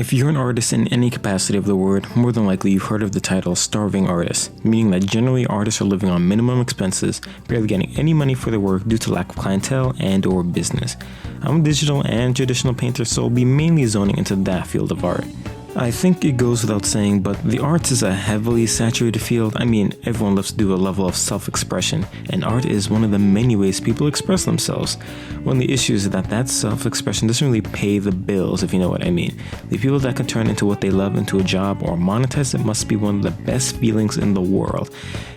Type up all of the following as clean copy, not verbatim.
If you're an artist in any capacity of the word, more than likely you've heard of the title starving artist, meaning that generally artists are living on minimum expenses, barely getting any money for their work due to lack of clientele and or business. I'm a digital and traditional painter, so I'll be mainly zoning into that field of art. I think it goes without saying, but the arts is a heavily saturated field. I mean, everyone loves to do a level of self-expression, and art is one of the many ways people express themselves. One of the issues is that self-expression doesn't really pay the bills, if you know what I mean. The people that can turn into what they love into a job or monetize it must be one of the best feelings in the world.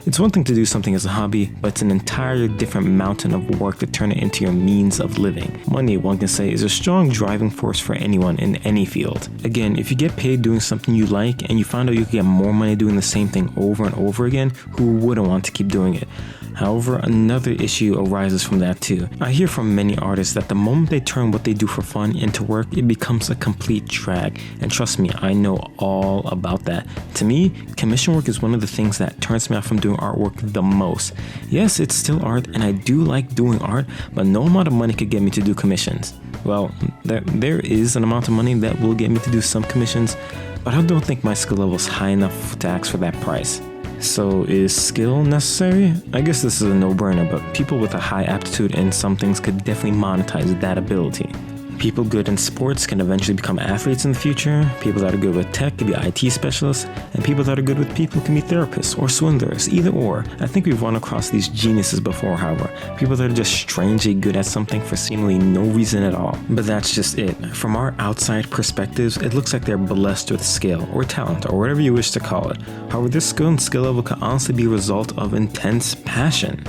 It's one thing to do something as a hobby, but it's an entire different mountain of work to turn it into your means of living. Money, one can say, is a strong driving force for anyone in any field. Again, if you get paid doing something you like and you find out you can get more money doing the same thing over and over again, who wouldn't want to keep doing it? However, another issue arises from that too. I hear from many artists that the moment they turn what they do for fun into work, it becomes a complete drag. And trust me, I know all about that. To me, commission work is one of the things that turns me off from doing artwork the most. Yes, it's still art and I do like doing art, but no amount of money could get me to do commissions. Well, there is an amount of money that will get me to do some commissions, but I don't think my skill level is high enough to ask for that price. So is skill necessary? I guess this is a no-brainer, but people with a high aptitude in some things could definitely monetize that ability. People good in sports can eventually become athletes in the future. People that are good with tech can be IT specialists, and people that are good with people can be therapists or swindlers, either or. I think we've run across these geniuses before, however. People that are just strangely good at something for seemingly no reason at all. But that's just it. From our outside perspectives, it looks like they're blessed with skill or talent or whatever you wish to call it. However, this skill and skill level can honestly be a result of intense passion.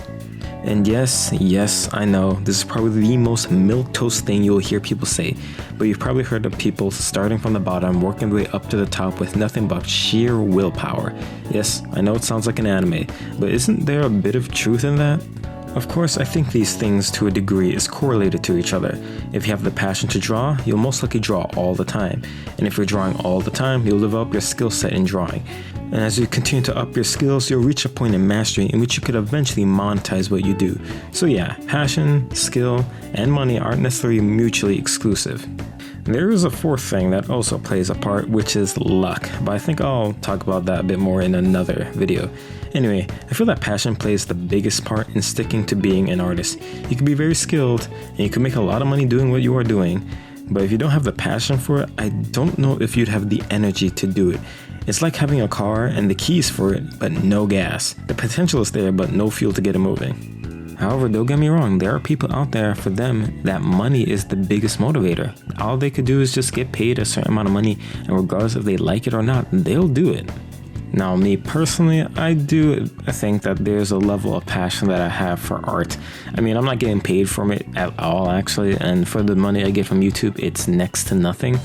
And yes, I know, this is probably the most milquetoast thing you'll hear people say, but you've probably heard of people starting from the bottom, working their way up to the top with nothing but sheer willpower. Yes, I know it sounds like an anime, but isn't there a bit of truth in that? Of course, I think these things to a degree is correlated to each other. If you have the passion to draw, you'll most likely draw all the time. And if you're drawing all the time, you'll develop your skill set in drawing. And as you continue to up your skills, you'll reach a point in mastery in which you could eventually monetize what you do. So yeah, passion, skill, and money aren't necessarily mutually exclusive. There is a fourth thing that also plays a part, which is luck, but I think I'll talk about that a bit more in another video. Anyway, I feel that passion plays the biggest part in sticking to being an artist. You can be very skilled, and you can make a lot of money doing what you are doing, but if you don't have the passion for it, I don't know if you'd have the energy to do it. It's like having a car and the keys for it, but no gas. The potential is there, but no fuel to get it moving. However, don't get me wrong, there are people out there for them that money is the biggest motivator. All they could do is just get paid a certain amount of money, and regardless if they like it or not, they'll do it. Now, me personally, I think that there's a level of passion that I have for art. I mean, I'm not getting paid from it at all, actually, and for the money I get from YouTube, it's next to nothing.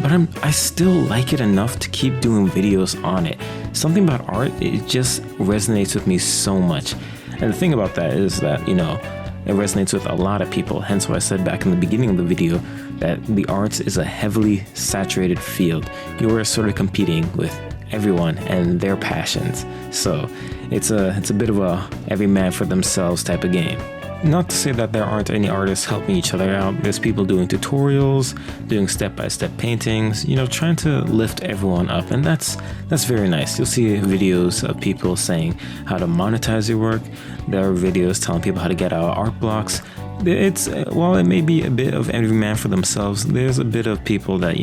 But I still like it enough to keep doing videos on it. Something about art, it just resonates with me so much. And the thing about that is that, it resonates with a lot of people. Hence why I said back in the beginning of the video that the arts is a heavily saturated field. You are sort of competing with everyone and their passions. So it's a bit of a every man for themselves type of game. Not to say that there aren't any artists helping each other out. There's people doing tutorials, doing step-by-step paintings, trying to lift everyone up, and that's very nice. You'll see videos of people saying how to monetize your work. There are videos telling people how to get out of art blocks. While it may be a bit of every man for themselves, there's a bit of people that,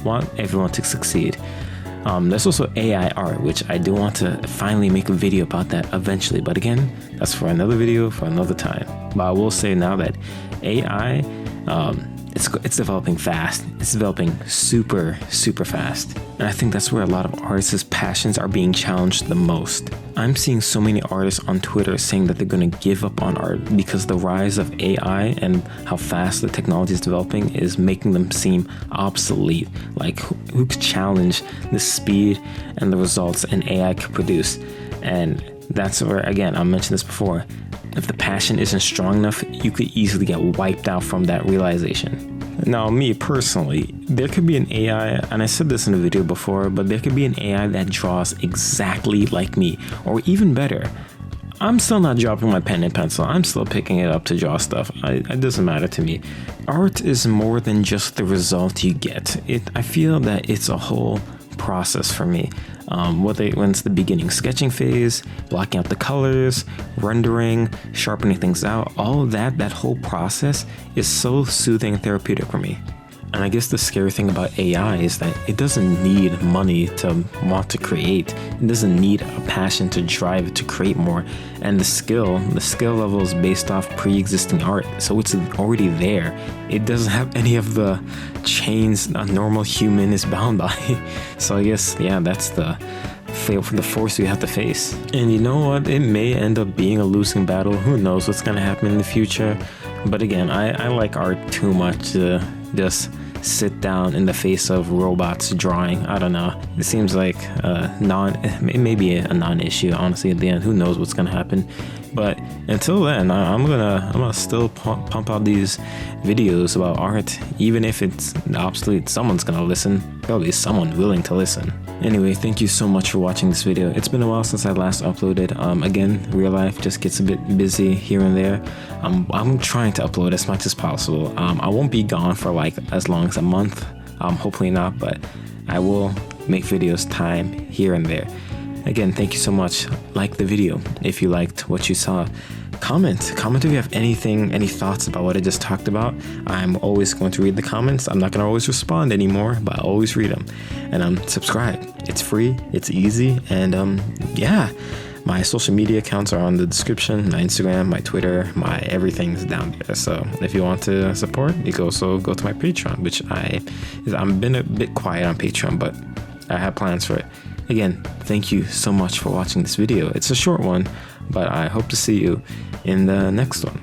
want everyone to succeed. There's also AI art, which I do want to finally make a video about that eventually. But again, that's for another video for another time. But I will say now that AI, it's developing fast. It's developing super, super fast. And I think that's where a lot of artists' passions are being challenged the most. I'm seeing so many artists on Twitter saying that they're going to give up on art because the rise of AI and how fast the technology is developing is making them seem obsolete. Like, who could challenge the speed and the results an AI could produce? And that's where, again, I mentioned this before, if the passion isn't strong enough, you could easily get wiped out from that realization. Now, me personally, there could be an AI, and I said this in a video before, but there could be an AI that draws exactly like me, or even better. I'm still not dropping my pen and pencil. I'm still picking it up to draw stuff. It doesn't matter to me. Art is more than just the result you get. I feel that it's a whole process for me. When it's the beginning sketching phase, blocking out the colors, rendering, sharpening things out, all of that whole process is so soothing and therapeutic for me. And I guess the scary thing about AI is that it doesn't need money to want to create. It doesn't need a passion to drive it to create more. And the skill level is based off pre-existing art. So it's already there. It doesn't have any of the chains a normal human is bound by. So I guess, yeah, that's the force we have to face. And you know what? It may end up being a losing battle. Who knows what's going to happen in the future? But again, I like art too much to just sit down in the face of robots drawing. I don't know. It seems like it may be a non-issue, honestly. At the end, who knows what's gonna happen? But until then, I'm gonna still pump out these videos about art, even if it's obsolete. Someone's gonna listen. There'll be someone willing to listen. Anyway, thank you so much for watching this video. It's been a while since I last uploaded. Again, real life just gets a bit busy here and there. I'm trying to upload as much as possible. I won't be gone for like as long as a month. Hopefully not, but I will make videos time here and there. Again, thank you so much. Like the video if you liked what you saw. Comment if you have any thoughts about what I just talked about. I'm always going to read the comments. I'm not going to always respond anymore, but I always read them. And subscribe. It's free, it's easy, and yeah. My social media accounts are on the description. My Instagram, my Twitter, my everything's down there. So if you want to support, you can also go to my Patreon, which I've been a bit quiet on Patreon, but I have plans for it. Again, thank you so much for watching this video. It's a short one, but I hope to see you in the next one.